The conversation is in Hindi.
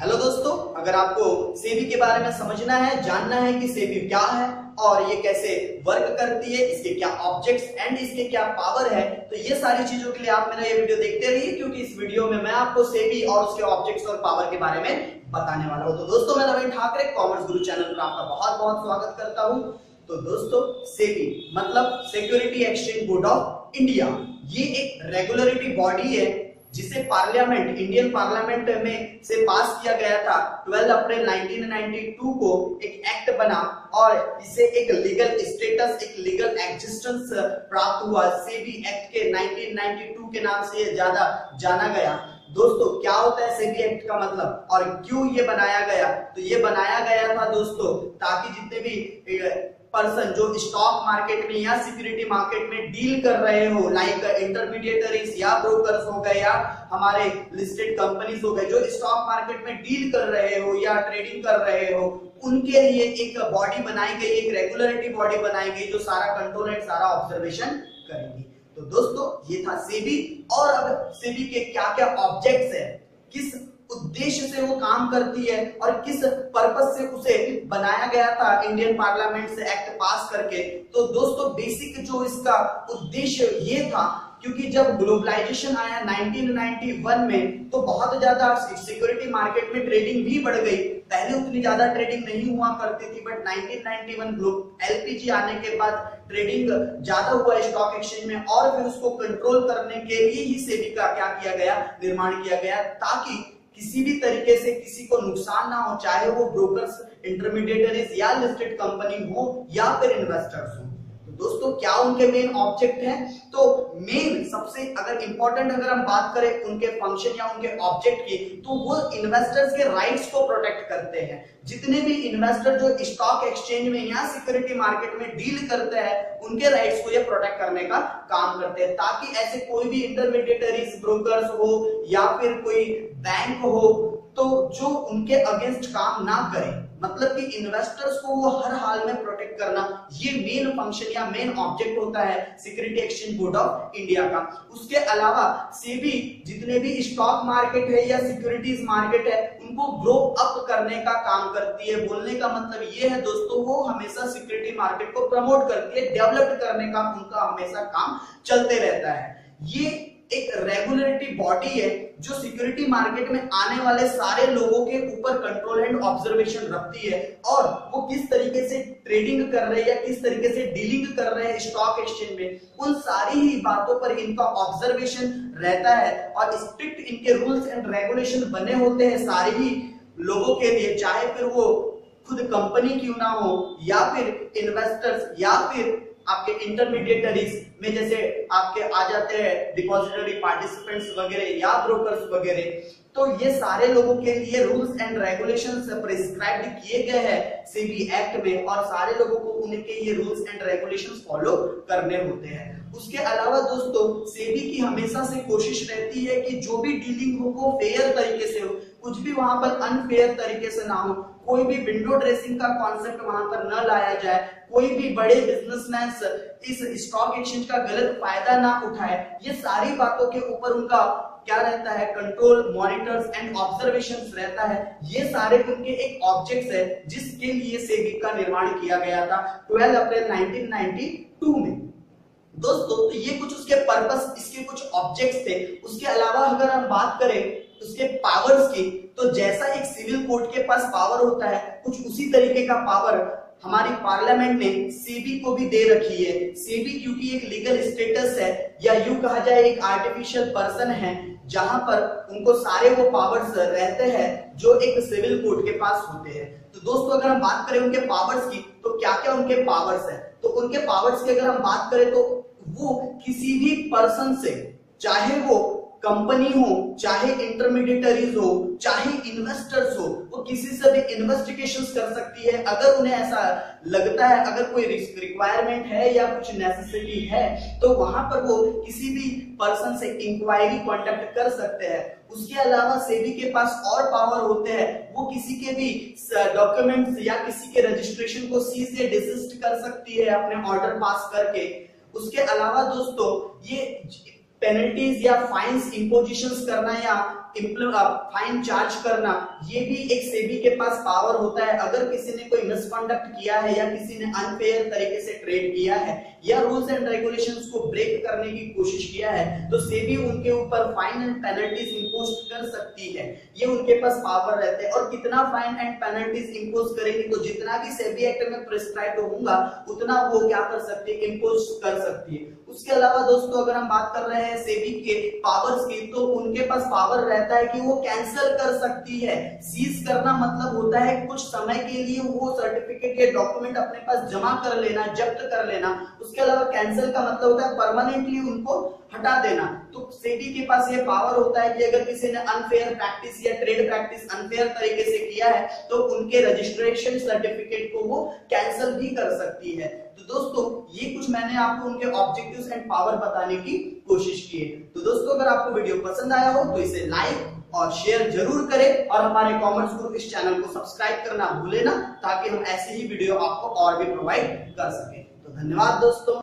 हेलो दोस्तों, अगर आपको सेबी के बारे में समझना है, जानना है कि सेबी क्या है और ये कैसे वर्क करती है, इसके क्या ऑब्जेक्ट्स एंड इसके क्या पावर है, तो ये सारी चीजों के लिए आप मेरा ये वीडियो देखते रहिए, क्योंकि इस वीडियो में मैं आपको सेबी और उसके ऑब्जेक्ट्स और पावर के बारे में बताने वाला हूं। तो दोस्तों, मैं नवीन ठाकरे कॉमर्स गुरु चैनल पर आपका बहुत बहुत स्वागत करता हूं। तो दोस्तों, सेबी मतलब security exchange board of India, ये एक रेगुलेटरी बॉडी है जिसे पार्लियामेंट, इंडियन पार्लियामेंट में से पास किया गया था 12 अप्रैल 1992 को। एक एक्ट बना और इसे एक लीगल स्टेटस, एक लीगल एग्जिस्टेंस प्राप्त हुआ। सेबी एक्ट के 1992 के नाम से ज्यादा जाना गया। दोस्तों, क्या होता है सेबी एक्ट का मतलब और क्यों ये बनाया गया? तो ये बनाया गया था दोस्तों ताकि जितने भी पर्सन जो स्टॉक मार्केट में या सिक्योरिटी मार्केट में डील कर रहे हो, लाइक इंटरमीडिएटरीज या ब्रोकर्स हो गए या हमारे लिस्टेड कंपनीज हो गए, जो स्टॉक मार्केट में डील कर रहे हो या ट्रेडिंग कर रहे हो, उनके लिए एक बॉडी बनाई गई, एक रेगुलेटरी बॉडी बनाई गई जो सारा कंट्रोल एंड सारा ऑब्जर्वेशन करेगी। तो दोस्तों, ये था सेबी। और अब सेबी के क्या क्या ऑब्जेक्ट्स है, किस उद्देश्य से वो काम करती है और किस पर्पस से उसे बनाया गया था इंडियन पार्लियामेंट से एक्ट पास करके। तो दोस्तों, बेसिक जो इसका उद्देश्य ये था, क्योंकि जब ग्लोबलाइजेशन आया 1991 में तो बहुत ज्यादा सिक्योरिटी मार्केट में ट्रेडिंग भी बढ़ गई। पहले उतनी ज्यादा ट्रेडिंग नहीं हुआ करती थी, बट 1991 एलपीजी आने के बाद ट्रेडिंग ज्यादा हुआ स्टॉक एक्सचेंज में, और फिर उसको कंट्रोल करने के लिए ही सेबी का क्या किया गया, निर्माण किया गया, ताकि किसी भी तरीके से किसी को नुकसान ना हो, चाहे वो ब्रोकर्स, इंटरमीडिएटरीज या लिस्टेड कंपनी हो या फिर इन्वेस्टर्स हो। तो दोस्तों, क्या उनके मेन ऑब्जेक्ट हैं? तो मेन सबसे अगर इंपॉर्टेंट अगर हम बात करें उनके फंक्शन या उनके ऑब्जेक्ट की, तो वो इन्वेस्टर्स के राइट्स को प्रोटेक्ट करते हैं। जितने भी इन्वेस्टर जो स्टॉक एक्सचेंज में या सिक्योरिटी मार्केट में डील करते हैं, उनके राइट्स को ये प्रोटेक्ट करने का काम करते हैं, ताकि ऐसे कोई भी इंटरमीडिएटरीज, ब्रोकर्स हो या फिर कोई बैंक हो तो जो उनके अगेंस्ट काम ना करे, मतलब कि इन्वेस्टर्स को वो हर हाल में प्रोटेक्ट करना, ये मेन फंक्शन या मेन ऑब्जेक्ट होता है security exchange board of India का। उसके अलावा सेबी जितने भी स्टॉक मार्केट है या सिक्योरिटीज मार्केट है, उनको ग्रो अप करने का काम करती है। बोलने का मतलब ये है दोस्तों, वो हमेशा सिक्योरिटी मार्केट को प्रमोट करती है, डेवलप करने का उनका हमेशा काम चलते रहता है। ये एक रेगुलेटरी बॉडी है जो सिक्योरिटी मार्केट में आने वाले सारे लोगों के ऊपर कंट्रोल एंड ऑब्जर्वेशन रखती है, और वो किस तरीके से ट्रेडिंग कर रहे हैं या किस तरीके से डीलिंग कर रहे हैं स्टॉक एक्सचेंज में, उन सारी ही बातों पर इनका ऑब्जर्वेशन रहता है। और स्ट्रिक्ट इनके रूल्स एंड रेगुलेशन बने होते हैं सारे ही लोगों के लिए, चाहे फिर वो खुद कंपनी क्यों ना हो या फिर इन्वेस्टर्स या फिर आपके इंटरमीडिएटरीज में जैसे आपके आ जाते हैं डिपॉजिटरी पार्टिसिपेंट्स वगैरह या ब्रोकर्स वगैरह। तो ये सारे लोगों के लिए रूल्स एंड रेगुलेशंस प्रिस्क्राइब्ड किए गए हैं सेबी एक्ट में, और सारे लोगों को उनके ये रूल्स एंड रेगुलेशंस फॉलो करने होते हैं। उसके अलावा दोस्तों, सेबी की हमेशा से कोशिश रहती है कि जो भी डीलिंग हो वो फेयर तरीके से हो, कुछ भी वहां पर अनफेयर तरीके से ना हो, कोई भी विंडो ड्रेसिंग का कॉन्सेप्ट वहां पर न लाया जाए, कोई भी बड़े बिजनेसमैन इस स्टॉक एक्सचेंज का गलत फायदा ना उठाए। ये सारी बातों के ऊपर उनका क्या रहता है, कंट्रोल, मॉनिटर्स एंड ऑब्जर्वेशंस रहता है। ये सारे उनके एक ऑब्जेक्ट्स है जिसके लिए सेबी का निर्माण किया गया था 12 अप्रैल 1992 में। दोस्तों, तो ये कुछ उसके पर्पस, इसके कुछ ऑब्जेक्ट्स थे। उसके अलावा अगर हम बात करें उसके पावर्स की, तो जैसा एक सिविल कोर्ट के पास पावर होता है, कुछ उसी तरीके का पावर हमारी पार्लियामेंट ने सेबी को भी दे रखी है। सेबी क्योंकि एक लीगल स्टेटस है, या यूं कहा जाए एक आर्टिफिशियल पर्सन है, जहां पर उनको सारे वो पावर्स रहते हैं जो एक सिविल कोर्ट के पास होते हैं। तो दोस्तों, अगर हम बात करें उनके पावर्स की, तो क्या क्या उनके पावर्स है? तो उनके पावर्स की अगर हम बात करें तो वो किसी भी पर्सन से, चाहे वो कंपनी हो, चाहे इंटरमीडिएटरीज हो, चाहे इन्वेस्टर्स हो, वो किसी से भी इन्वेस्टिगेशंस कर सकती है। अगर उन्हें ऐसा लगता है, अगर कोई रिक्वायरमेंट है या कुछ नेसेसिटी है, तो वहां पर वो किसी भी पर्सन से इंक्वायरी कांटेक्ट कर सकते हैं। उसके अलावा सेबी के पास और पावर होते हैं, वो किसी के भी डॉक्यूमेंट्स या किसी के रजिस्ट्रेशन को सीज या डिसिस्ट कर सकती है अपने ऑर्डर पास करके। उसके अलावा दोस्तों, ये पेनल्टीज या फाइन्स इंपोजिशंस करना या फाइन चार्ज करना, ये भी एक सेबी के पास पावर होता है। अगर किसी ने कोई मिसकंडक्ट किया है या किसी ने अनफेयर तरीके से ट्रेड किया है या रूल्स एंड रेगुलेशंस को ब्रेक करने की कोशिश किया है तो सेबी उनके ऊपर फाइन एंड पेनल्टीज इंपोज कर सकती है। ये उनके पास पावर रहते हैं और कितना फाइन एंड पेनल्टीज इंपोज करेंगे तो जितना भी सेबी एक्ट में प्रिस्क्राइब होगा उतना वो क्या कर सकती है, इंपोज कर सकती है। उसके अलावा दोस्तों अगर हम बात कर रहे हैं सेबी के पावर्स की तो उनके पास पावर रहता है कि वो कैंसिल कर सकती है। सीज करना मतलब होता है कुछ समय के लिए वो सर्टिफिकेट या डॉक्यूमेंट अपने पास जमा कर लेना, जब्त कर लेना। उसके अलावा कैंसिल का मतलब होता है परमानेंटली उनको हटा देना। तो सेबी के पास ये पावर होता है कि अगर किसी ने अनफेयर प्रैक्टिस या ट्रेड प्रैक्टिस अनफेयर तरीके से किया है तो उनके रजिस्ट्रेशन सर्टिफिकेट को वो कैंसिल भी कर सकती है। तो दोस्तों ये कुछ मैंने आपको उनके ऑब्जेक्टिव्स एंड पावर बताने की कोशिश की है। तो दोस्तों अगर आपको वीडियो पसंद आया हो तो इसे लाइक और शेयर जरूर करें और हमारे कॉमर्स ग्रुप इस चैनल को सब्सक्राइब करना भूले ना, ताकि हम ऐसे ही वीडियो आपको और भी प्रोवाइड कर सकें। तो धन्यवाद दोस्तों।